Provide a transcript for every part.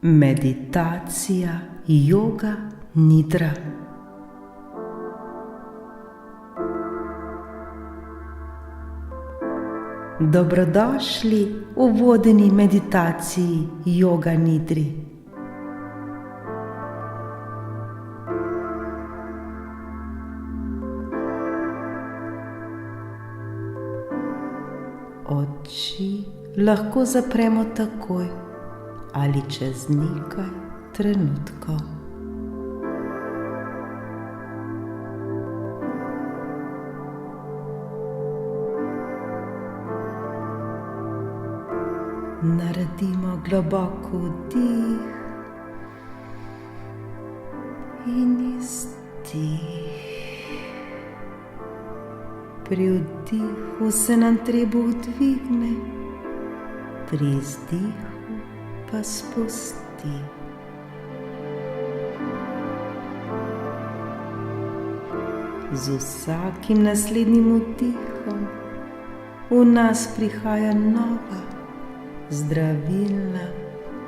Meditacija, joga, nidra. Dobrodošli v vodeni meditaciji joga nidri. Oči lahko zapremo takoj ali čez nekaj trenutkov. Naredimo globok vdih in izdih. Pri vdihu se nam trebuh dvigne, pri izdihu pa spusti. Z vsakim naslednjim vdihom v nas prihaja nova, zdravilna,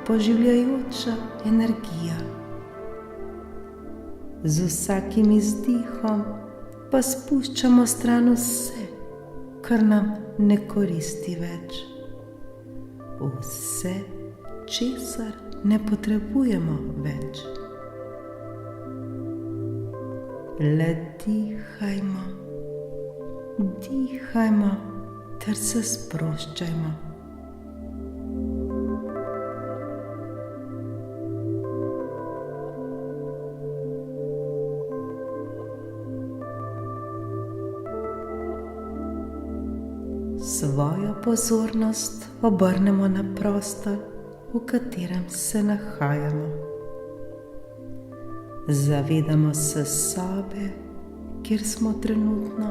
poživljajoča energija. Z vsakim izdihom pa spuščamo stran vse, kar nam ne koristi več. Vse, česar ne potrebujemo več. Le dihajmo, dihajmo ter se sproščajmo. Svojo pozornost obrnemo na prostor, v katerem se nahajamo. Zavedamo se sobe, kjer smo trenutno.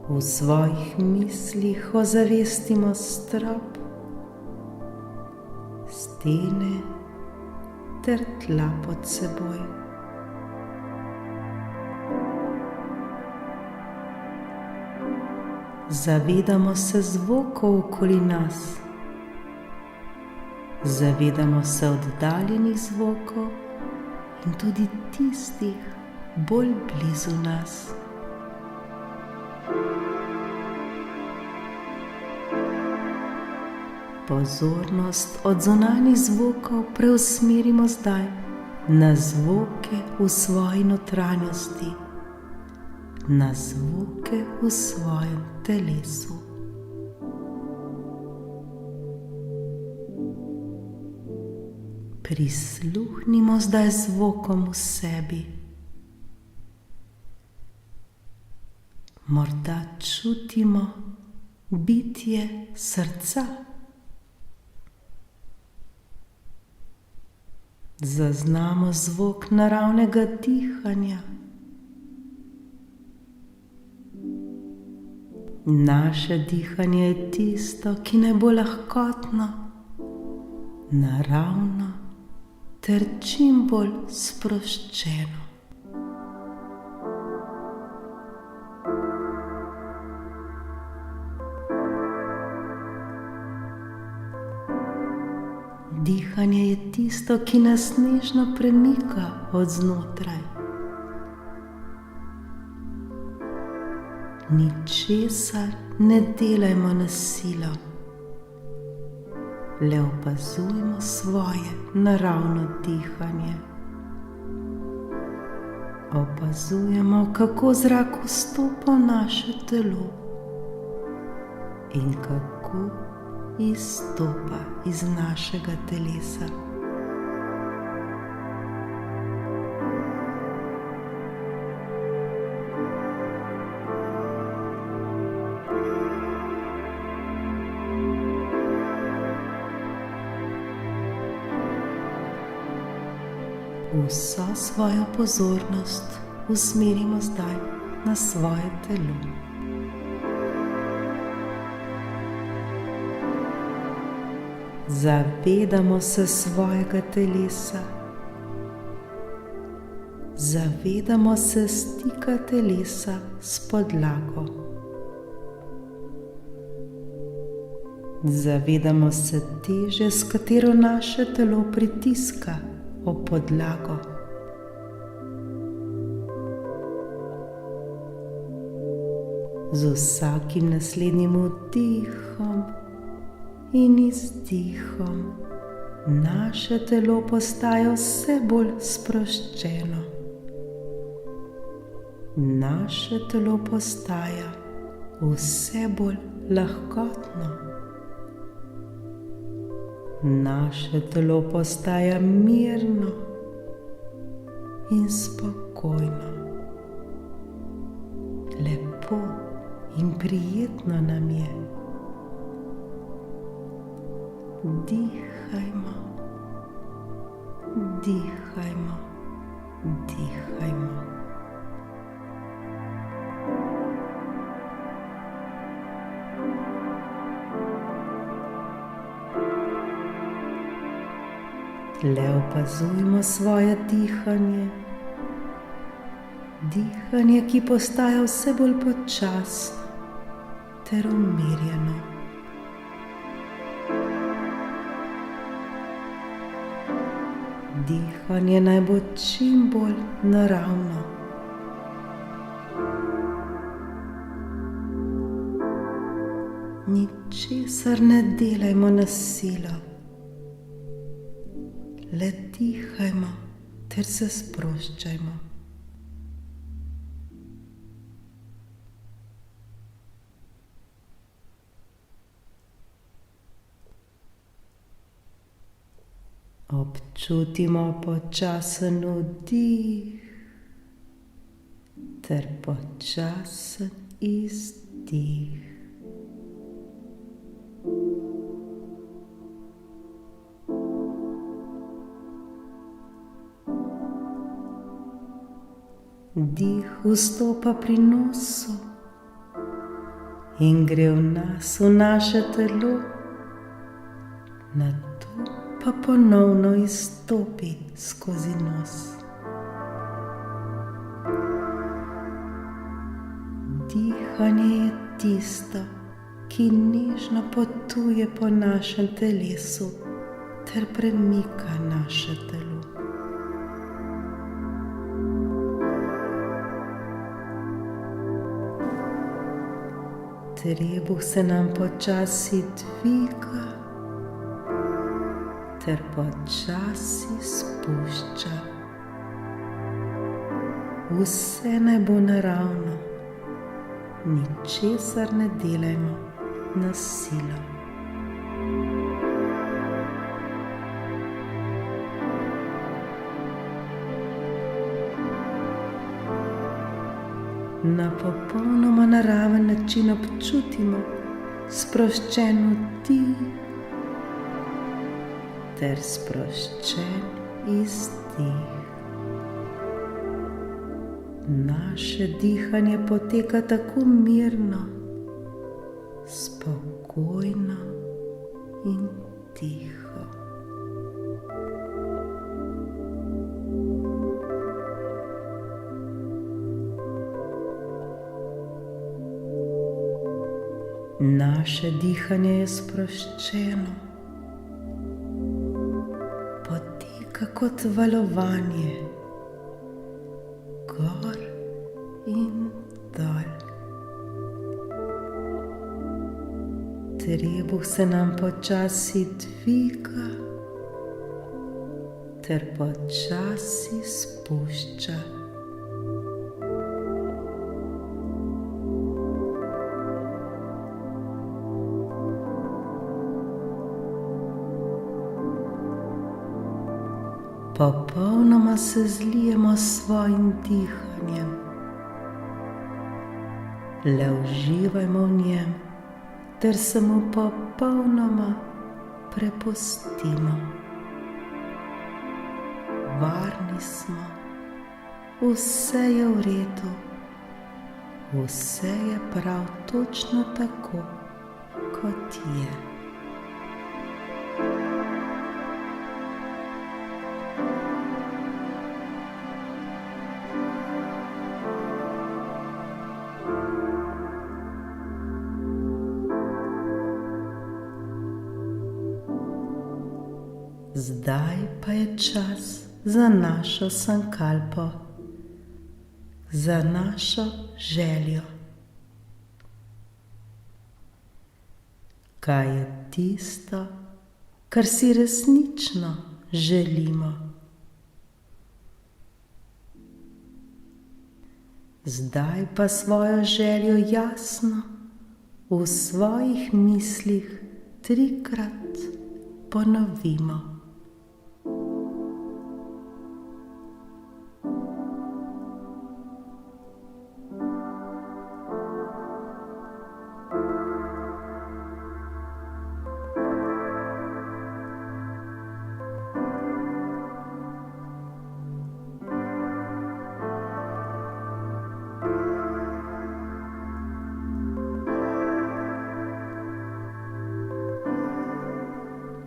V svojih mislih ozavestimo strop, stene ter tla pod seboj. Zavedamo se zvokov okoli nas. Zavedamo se oddaljenih zvokov in tudi tistih bolj blizu nas. Pozornost od zunanjih zvokov preusmerimo zdaj na zvoke v svoji notranjosti, na zvoke v svojem telesu. Prisluhnimo zdaj zvokom v sebi. Morda čutimo bitje srca. Zaznamo zvok naravnega dihanja. Naše dihanje je tisto, ki naj bo lahkotno, naravno ter čim bolj sproščeno. Dihanje je tisto, ki nas nežno premika od znotraj. Ničesar ne delajmo na silo. Le opazujmo svoje naravno dihanje. Opazujemo, kako zrak vstopa v naše telo in kako izstopa iz našega telesa. Vso svojo pozornost usmerimo zdaj na svoje telo. Zavedamo se svojega telesa. Zavedamo se stika telesa s podlago. Zavedamo se teže, s katero naše telo pritiska ob podlago. Z vsakim naslednjim vdihom in izdihom naše telo postaja vse bolj sproščeno. Naše telo postaja vse bolj lahkotno. Naše telo postaja mirno in spokojno. Lepo in prijetno nam je. Dihajmo, dihajmo, dihajmo. Le opazujmo svoje dihanje. Dihanje, ki postaja vse bolj počasno ter umirjeno. Dihanje naj bo čim bolj naravno. Ničesar ne delajmo na silo. Le dihajmo ter se sproščajmo. Občutimo počasen vdih ter počasen izdih. Dih vstopa pri nosu in gre v nas, v naše telo, nato pa ponovno izstopi skozi nos. Dihanje je tisto, ki nežno potuje po našem telesu ter premika naše telo. Trebuh se nam počasi dviga ter počasi spušča. Vse naj bo naravno, ničesar ne delajmo na silo. Na popolnoma naraven način občutimo sproščen vdih ter sproščen izdih. Naše dihanje poteka tako mirno, spokojno in tiho. Naše dihanje je sproščeno, poteka kot valovanje, gor in dol. Trebuh se nam počasi dviga ter počasi spušča. Popolnoma se zlijemo s svojim dihanjem. Le uživajmo v njem ter se mu popolnoma prepustimo. Varni smo, vse je v redu, vse je prav točno tako, kot je. Zdaj pa je čas za našo sankalpo, za našo željo. Kaj je tisto, kar si resnično želimo? Zdaj pa svojo željo jasno v svojih mislih 3-krat ponovimo.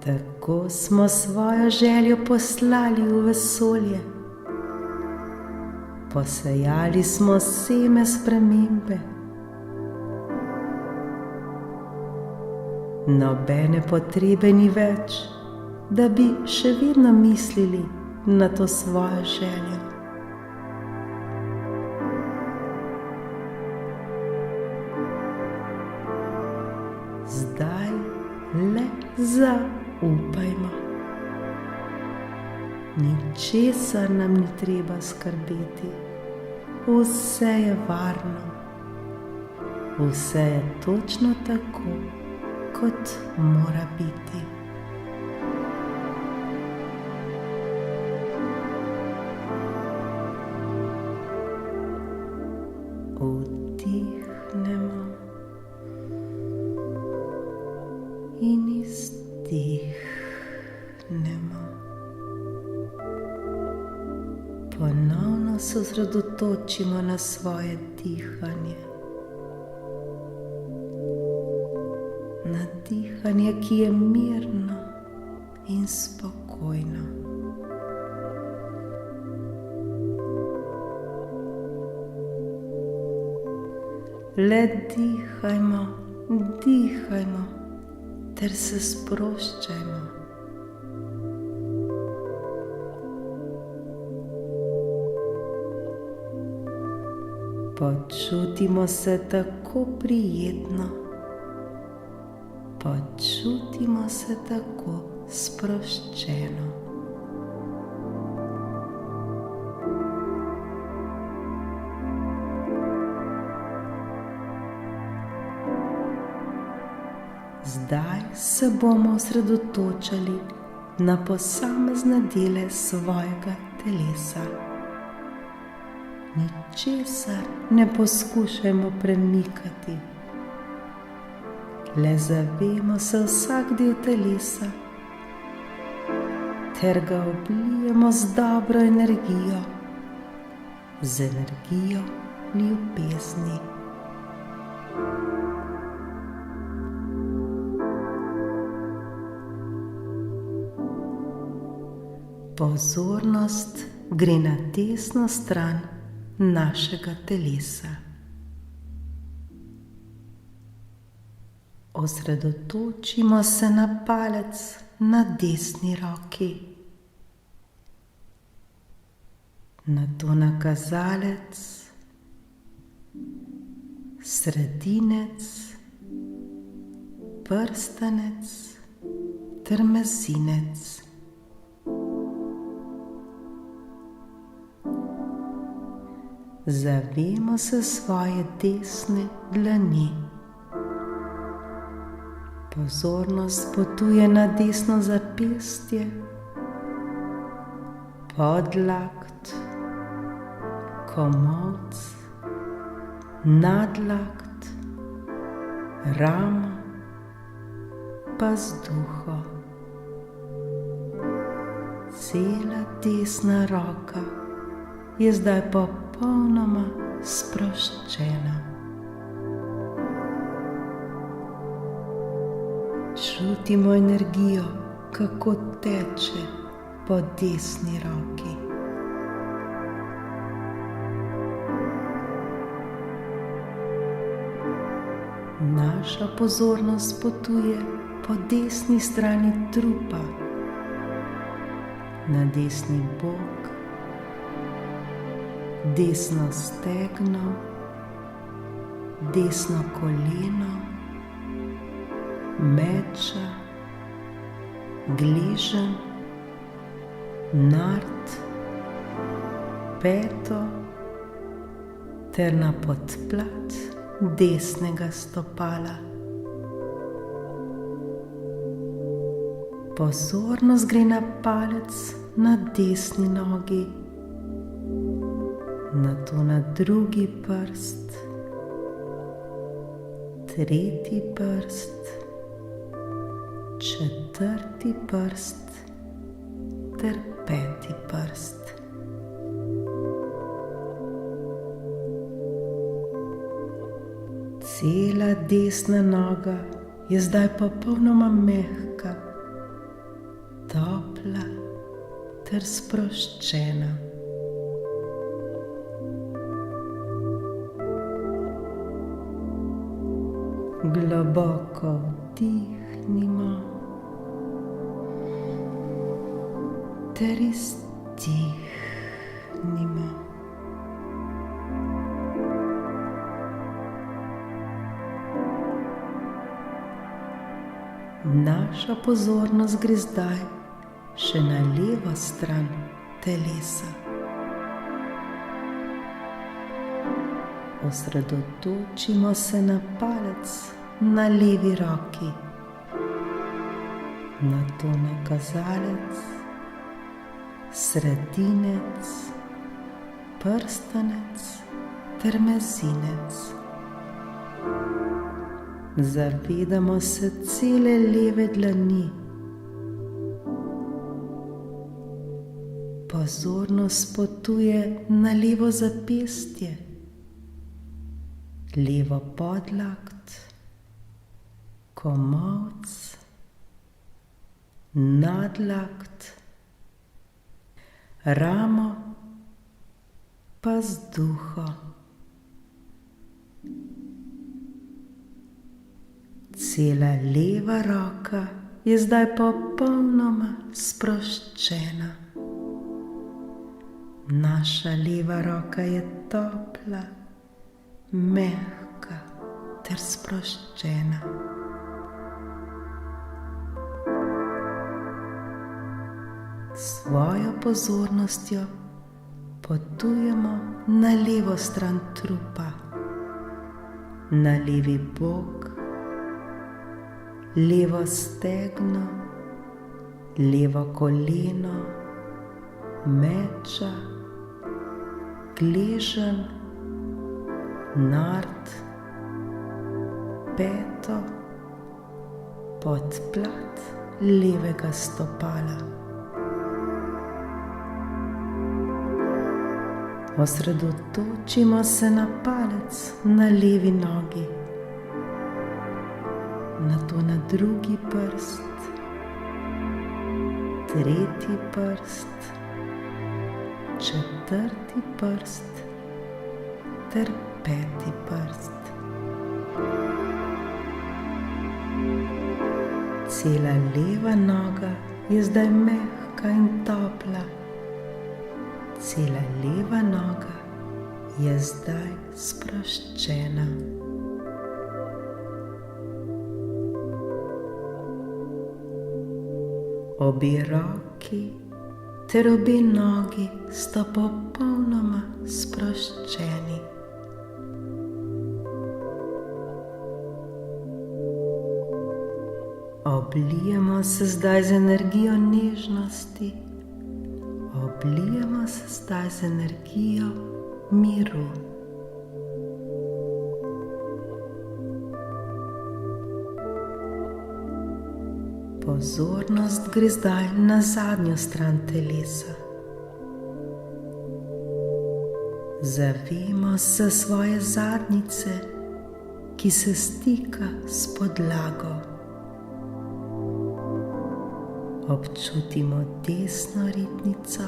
Tako smo svojo željo poslali v vesolje. Posejali smo seme spremembe. Nobene potrebe ni več, da bi še vedno mislili na to svojo željo. Zdaj le zaupajmo. Ničesar nam ni treba skrbeti. Vse je varno. Vse je točno tako, kot mora biti. Vdihnemo in izdihnemo. Ponovno se osredotočimo na svoje dihanje. Na dihanje, ki je mirno in spokojno. Le dihajmo, dihajmo ter se sproščajmo. Počutimo se tako prijetno. Počutimo se tako sproščeno. Zdaj se bomo osredotočali na posamezne dele svojega telesa. Ničesar ne poskušajmo premikati. Le zavemo se vsak del telesa ter ga oblijemo z dobro energijo, z energijo ljubezni. Pozornost gre na desno stran našega telesa. Osredotočimo se na palec na desni roki, nato na kazalec, sredinec, prstanec ter mezinec. Zavemo se svoje desne dlani. Pozornost potuje na desno zapestje, podlakt, komolec, nadlakt, ramo, pazduho. Cela desna roka je zdaj popolnoma sproščena. Čutimo energijo, kako teče po desni roki. Naša pozornost potuje po desni strani trupa, na desni bok, desno stegno, desno koleno, meča, gleženj, nard, peto ter na podplat desnega stopala. Pozornost gre na palec na desni nogi, nato na drugi prst, tretji prst, četrti prst ter peti prst. Cela desna noga je zdaj popolnoma mehka, topla ter sproščena. Globoko vdihnimo ter izdihnimo. Naša pozornost gre zdaj še na levo stran telesa. Osredotočimo se na palec na levi roki, nato na kazalec, sredinec, prstanec ter mezinec. Zavedamo se cele leve dlani. Pozornost potuje na levo zapestje, levo podlakt, komolec, nadlakt, ramo pa vzduho. Cela leva roka je zdaj popolnoma sproščena. Naša leva roka je topla, mehka ter sproščena. Svojo pozornostjo potujemo na levo stran trupa, na levi bok, levo stegno, levo koleno, meča, gleženj, nard, peto, podplat levega stopala. Osredotočimo se na palec na levi nogi, nato na drugi prst, tretji prst, četrti prst ter peti prst. Cela leva noga je zdaj mehka in topla. Cela leva noga je zdaj sproščena. Obe roki ter obe nogi sta popolnoma sproščeni. Oblijemo se zdaj z energijo nežnosti, oblijemo se zdaj z energijo miru. Pozornost gre zdaj na zadnjo stran telesa. Zavijemo se svoje zadnjice, ki se stika s podlago. Občutimo desno ritnico,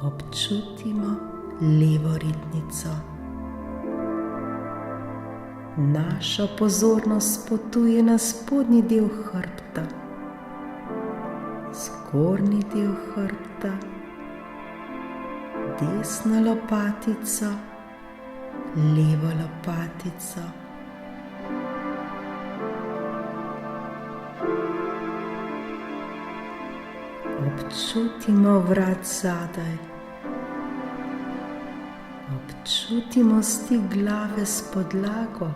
občutimo levo ritnico. Naša pozornost potuje na spodnji del hrbta, zgornji del hrbta, desno lopatico, levo lopatico. Občutimo vrat zadaj. Občutimo stik glave s podlago.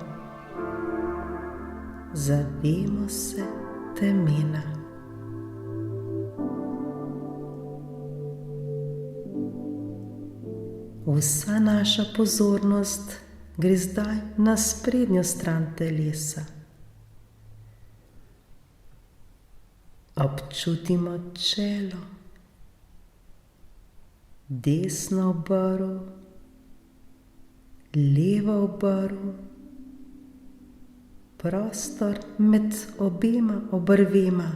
Zavemo se temena. Vsa naša pozornost gre zdaj na sprednjo stran telesa. Občutimo čelo, desno obrv, levo obrv, prostor med obema obrvema,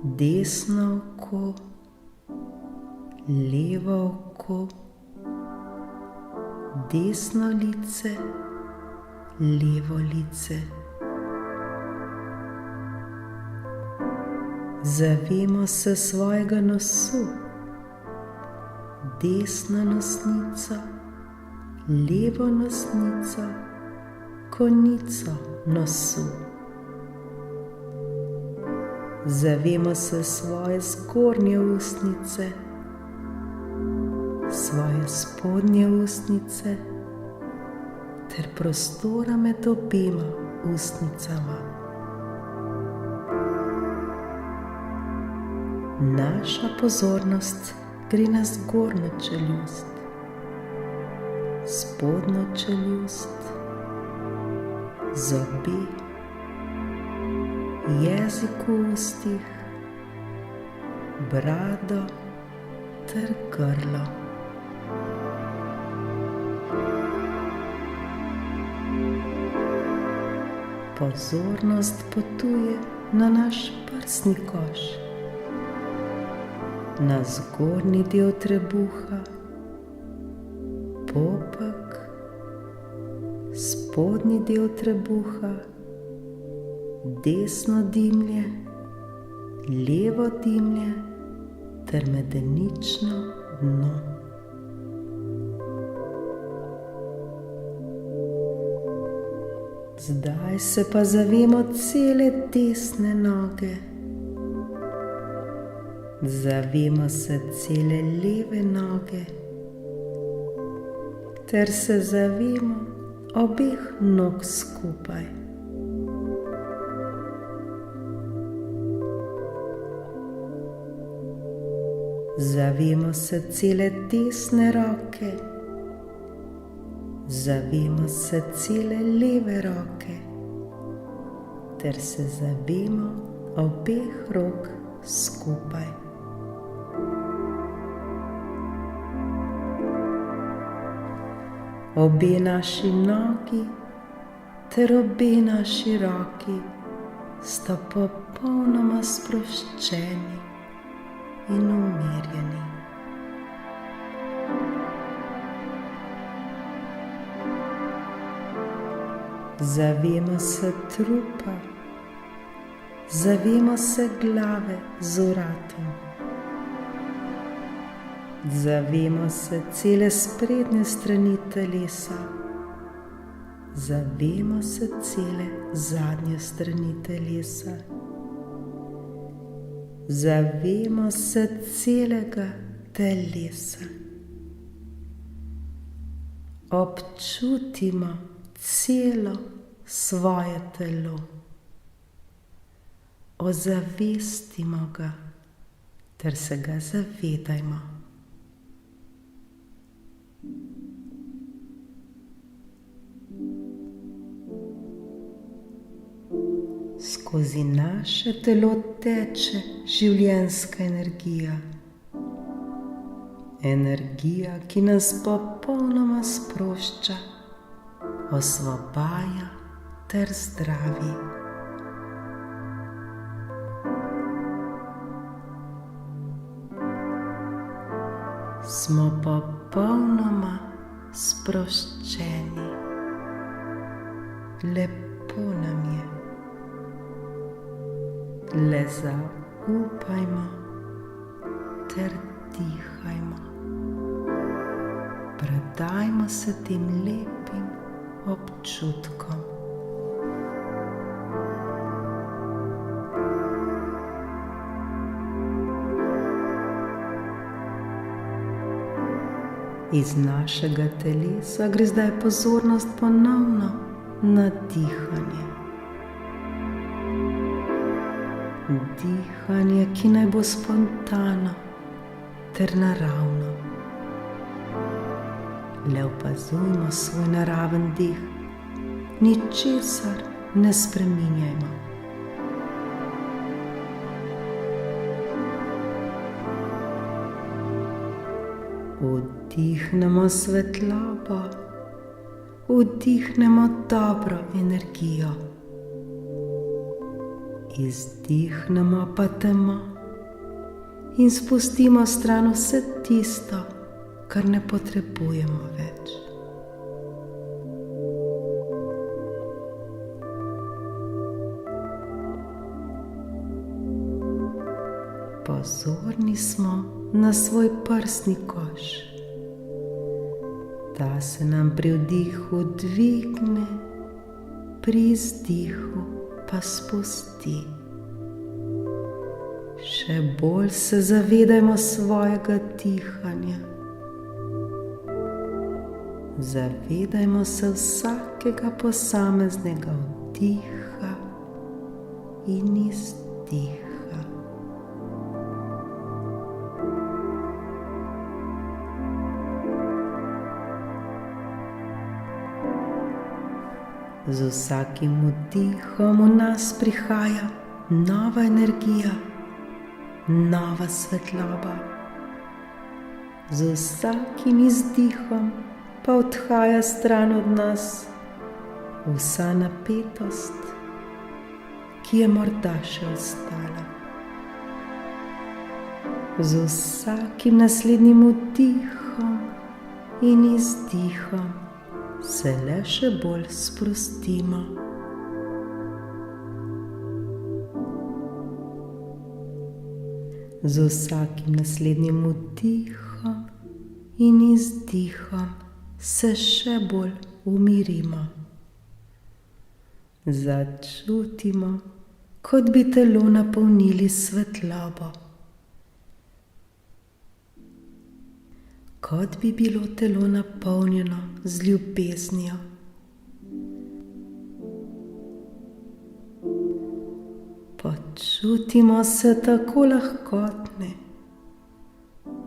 desno oko, levo oko, desno lice, levo lice. Zavemo se svojega nosu, desno nosnico, levo nosnico, konico nosu. Zavemo se svoje zgornje ustnice, svoje spodnje ustnice ter prostora med obema ustnicama. Naša pozornost gre na zgornjo čeljust, spodnjo čeljust, zobe, jezik v ustih, brado ter grlo. Pozornost potuje na naš prsni koš, na zgornji del trebuha, popek, spodnji del trebuha, desno dimlje, levo dimlje ter medenično dno. Zdaj se pa zavemo cele desne noge. Zavemo se cele leve noge ter se zavemo obeh nog skupaj. Zavemo se cele desne roke, zavemo se cele leve roke ter se zavemo obeh rok skupaj. Obe naši nogi ter obe naši roki sta popolnoma sproščeni in umirjeni. Zavemo se trupa, zavemo se glave z vratom. Zavemo se cele sprednje strani telesa, zavemo se cele zadnje strani telesa, zavemo se celega telesa. Občutimo celo svoje telo, ozavestimo ga ter se ga zavedajmo. Skozi naše telo teče življenjska energija. Energija, ki nas popolnoma sprošča, osvobaja ter zdravi. Smo popolnoma sproščeni. Lepo nam je. le zaupajmo ter dihajmo. Predajmo se tem lepim občutkom. Iz našega telesa gre zdaj pozornost ponovno na dihanje. Dihanje, ki naj bo spontano ter naravno. Le opazujmo svoj naraven dih, ničesar ne spreminjajmo. Vdihnemo svetlobo, vdihnemo dobro energijo, izdihnemo pa temo in spustimo stran vse tisto, kar ne potrebujemo več. Pozorni smo na svoj prsni koš. Ta se nam pri vdihu dvigne, pri izdihu pa spusti. Še bolj se zavedajmo svojega dihanja. Zavedajmo se vsakega posameznega vdiha in izdiha. Z vsakim vdihom v nas prihaja nova energija, nova svetloba. Z vsakim izdihom pa odhaja stran od nas vsa napetost, ki je morda še ostala. Z vsakim naslednjim vdihom in izdihom se le še bolj sprostimo. Z vsakim naslednjim vdihom in izdihom se še bolj umirimo. Začutimo, kot bi telo napolnili svetlobo. Kot bi bilo telo napolnjeno z ljubeznijo. Počutimo se tako lahkotne,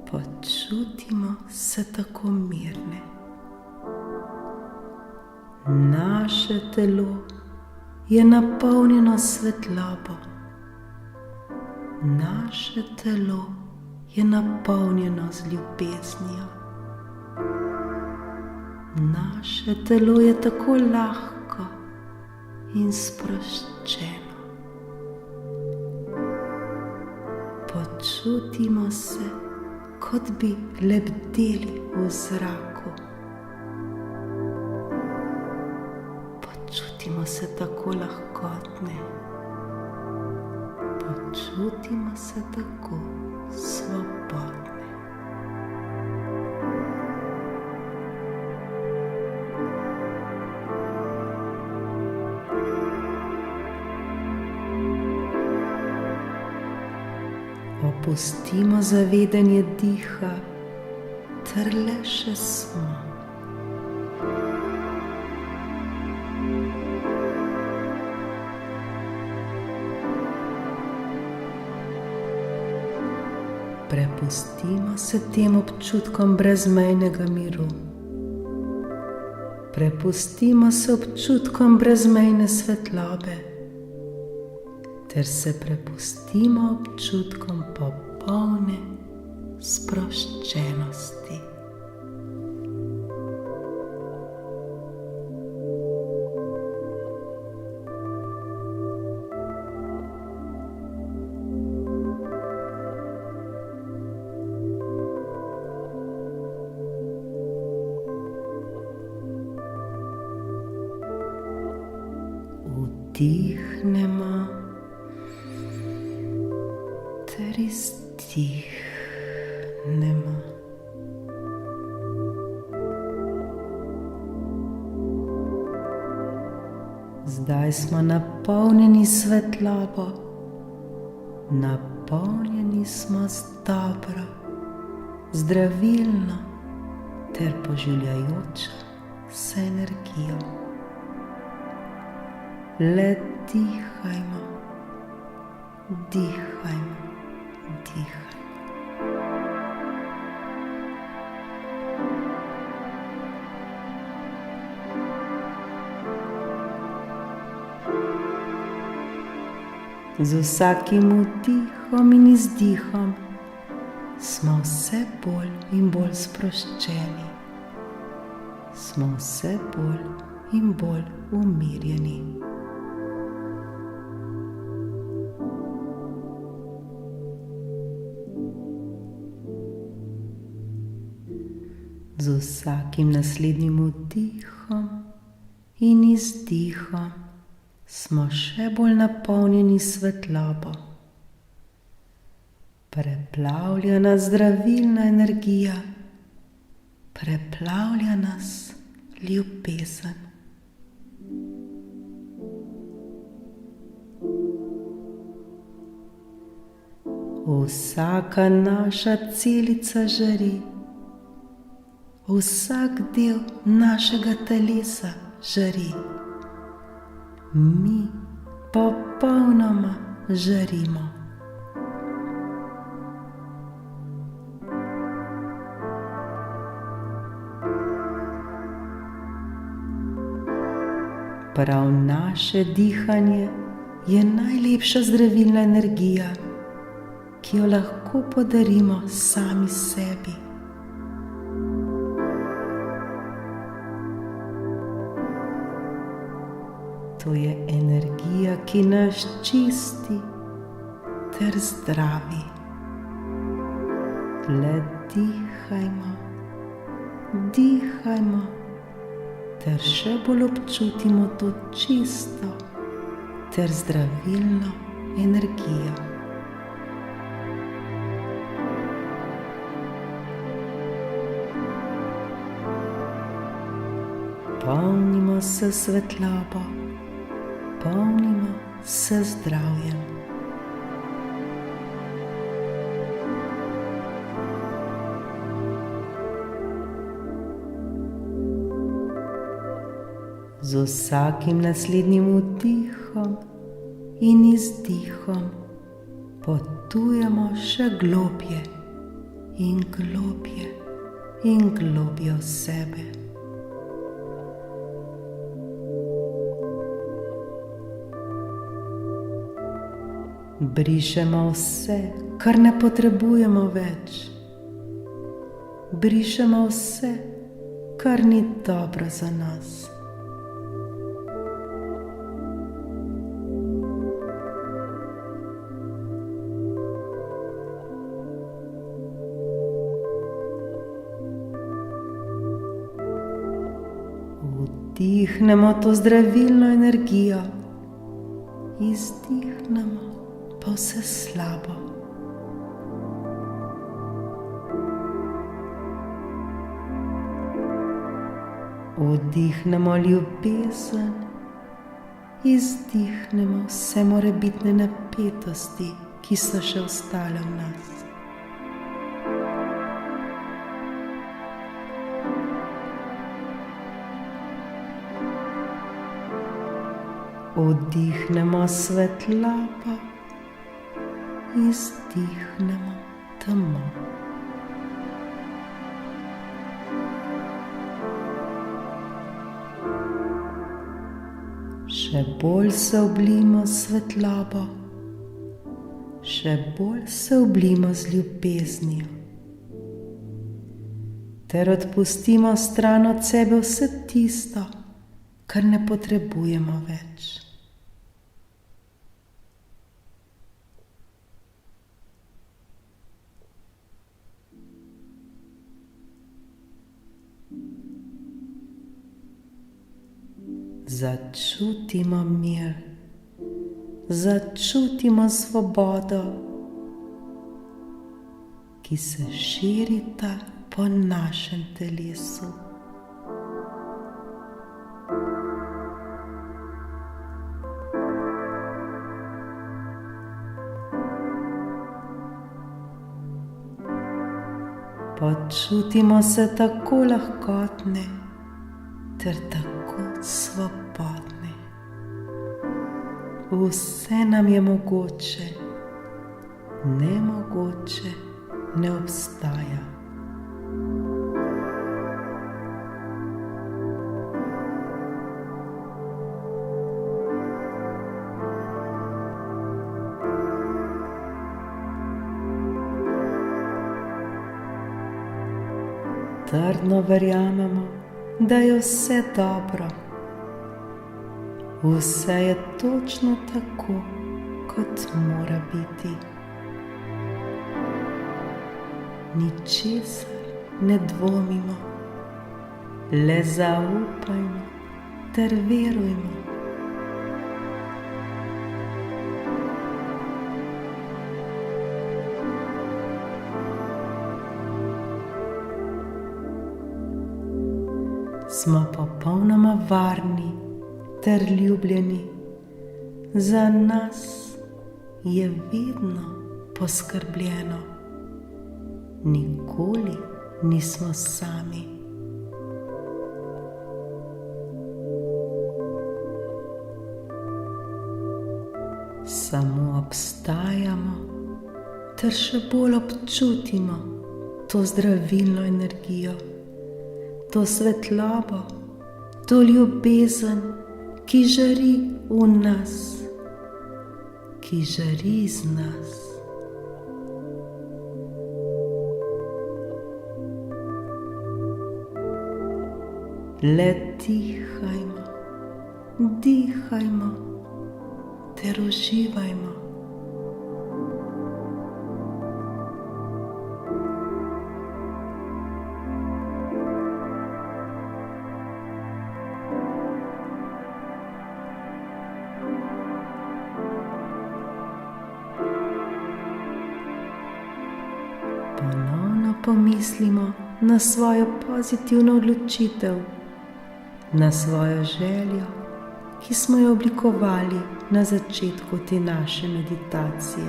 počutimo se tako mirne. Naše telo je napolnjeno svetlobo. Naše telo je napolnjeno z ljubeznijo. Naše telo je tako lahko in sproščeno. Počutimo se, kot bi lebdeli v zraku. Počutimo se tako lahkotne. Počutimo se tako svobodne. Opustimo zavedanje diha, ter le še smo. Prepustimo se tem občutkom brezmejnega miru. Prepustimo se občutkom brezmejne svetlobe, ter se prepustimo občutkom popolne sproščenosti. Vdihnemo ter izdihnemo. Zdaj smo napolnjeni s svetlobo, napolnjeni smo z dobro, zdravilno ter poživljajočo se energijo. Le dihajmo, dihajmo, dihajmo. Z vsakim vdihom in izdihom smo vse bolj in bolj sproščeni, smo vse bolj in bolj umirjeni. Z vsakim naslednjim vdihom in izdihom smo še bolj napolnjeni s svetlobo. Preplavlja nas zdravilna energija, preplavlja nas ljubezen. Vsaka naša celica žari, vsak del našega telesa žari. Mi popolnoma žarimo. Prav naše dihanje je najlepša zdravilna energija, ki jo lahko podarimo sami sebi. To je energija, ki nas čisti ter zdravi. Le dihajmo, dihajmo, ter še bolj občutimo to čisto ter zdravilno energijo. Polnimo se svetlobo, polnimo se zdravjem. Z vsakim naslednjim vdihom in izdihom potujemo še globje in globje in globje v sebe. Brišemo vse, kar ne potrebujemo več. Brišemo vse, kar ni dobro za nas. Vdihnemo to zdravilno energijo, izdihnemo pa vse slabo. Vdihnemo ljubezen, izdihnemo vse morebitne napetosti, ki so še ostale v nas. Vdihnemo svetlobo, izdihnemo temo. Še bolj se oblijmo s svetlobo, še bolj se oblijmo z ljubeznijo, ter odpustimo stran od sebe vse tisto, kar ne potrebujemo več. Začutimo mir, začutimo svobodo, ki se širita po našem telesu. Počutimo se tako lahkotne ter tako svobodne. Vse nam je mogoče, nemogoče ne obstaja. Trdno verjamemo, da je vse dobro. Vse je točno tako, kot mora biti. Ničesar ne dvomimo, le zaupajmo ter verujmo. Smo popolnoma varni ter ljubljeni. Za nas je vedno poskrbljeno. Nikoli nismo sami. Samo obstajamo ter še bolj občutimo to zdravilno energijo, to svetlobo, to ljubezen, ki žari v nas, ki žari iz nas. Le dihajmo, dihajmo ter uživajmo. Ponovno pomislimo na svojo pozitivno odločitev, na svojo željo, ki smo jo oblikovali na začetku te naše meditacije.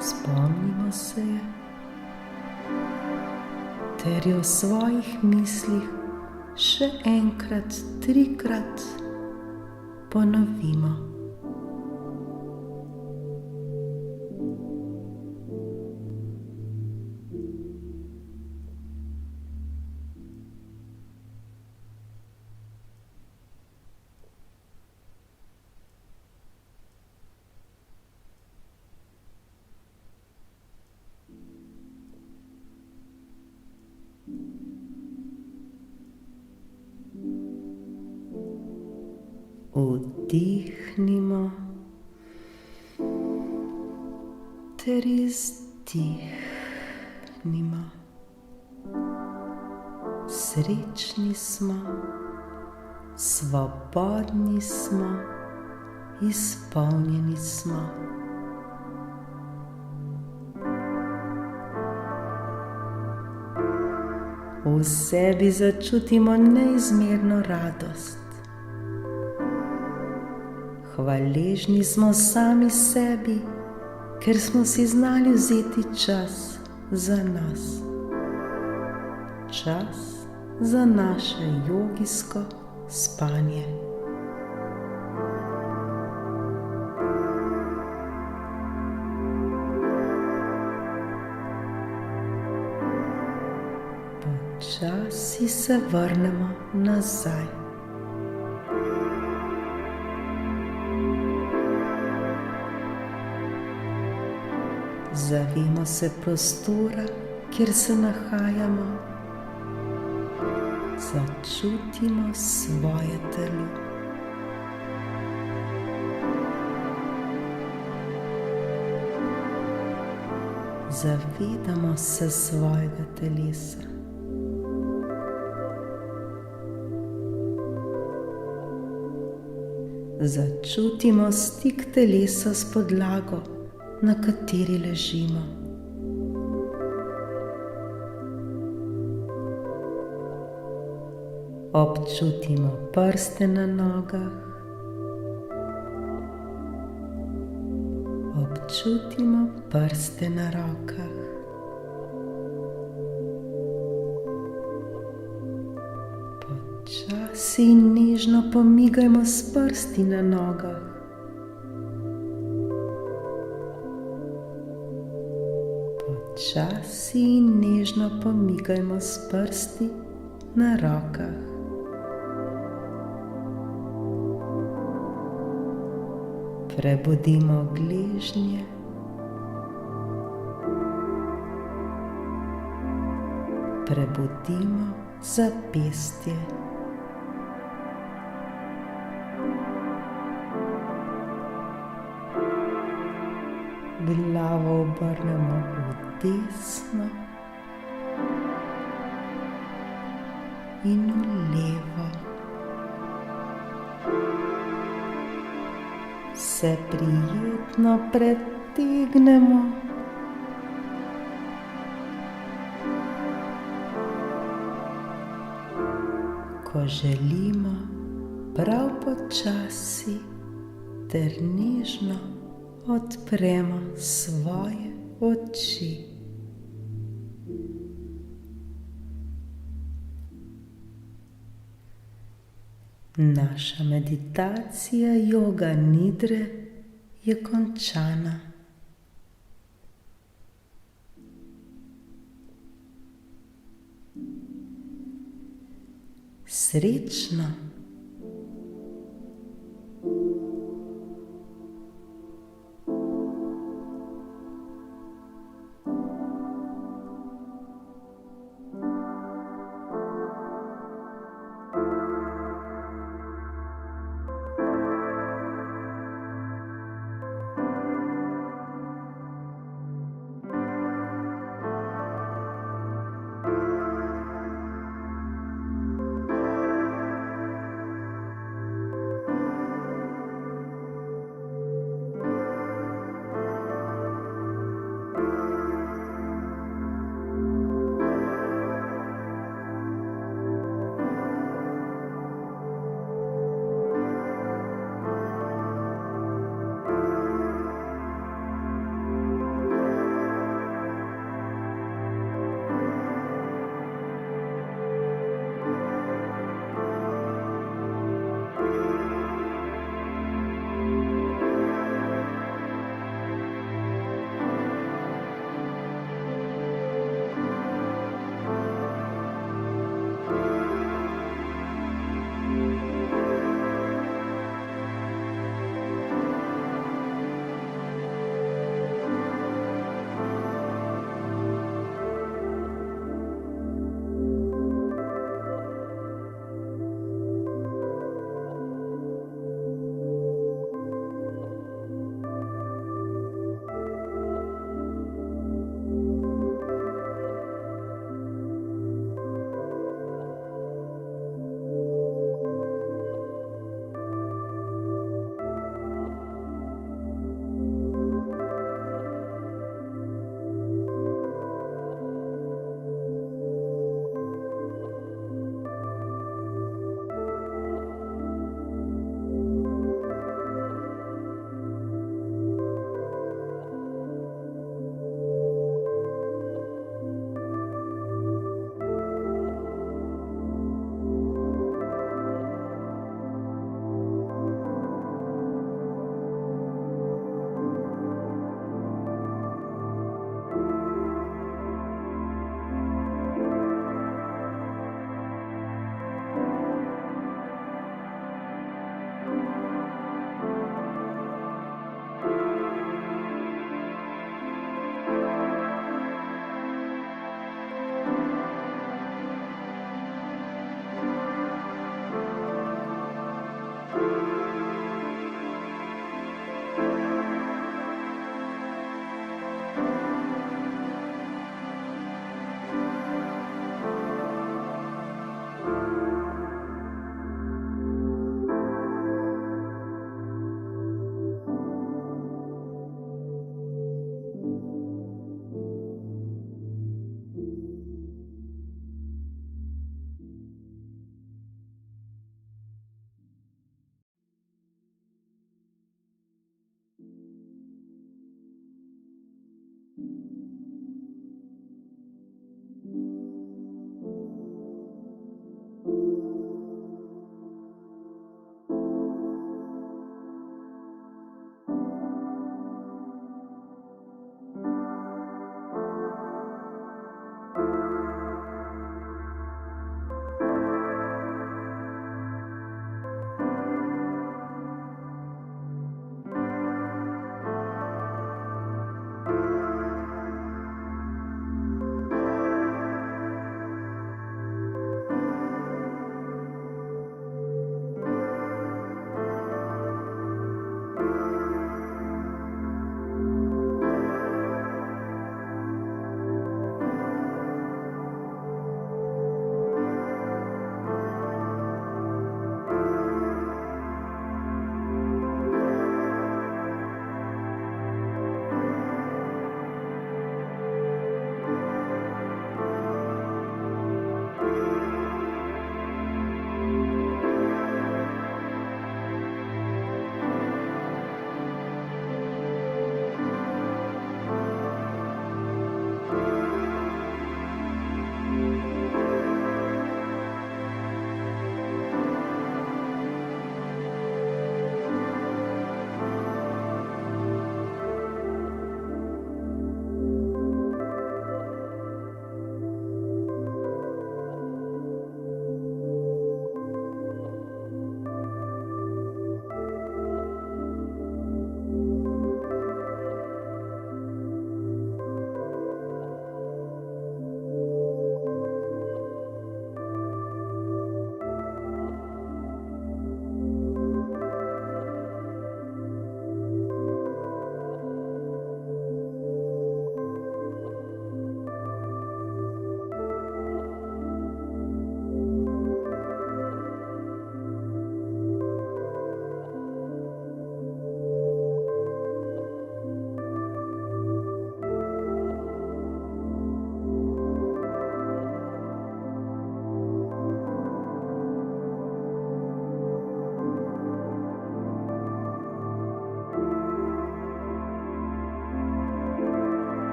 Spomnimo se je ter jo v svojih mislih še enkrat, 3-krat ponovimo. Vdihnimo ter izdihnimo. Srečni smo, svobodni smo, izpolnjeni smo. V sebi začutimo neizmerno radost. Hvaležni smo sami sebi, ker smo si znali vzeti čas za nas. Čas za naše jogijsko spanje. Počasi se vrnemo nazaj. Zavemo se prostora, kjer se nahajamo. Začutimo svoje telo. Zavedamo se svojega telesa. Začutimo stik telesa s podlago na kateri ležimo. Občutimo prste na nogah, občutimo prste na rokah. Počasi in nežno pomigajmo s prsti na nogah. Počasi in nežno pomigajmo s prsti na rokah. Prebudimo gležnje, prebudimo zapestje. Glavo obrnemo v desno in v levo. Se prijetno pretegnemo. Ko želimo, prav počasi ter nežno odpremo svoje oči. Naša meditacija Yoga Nidre je končana. Srečno!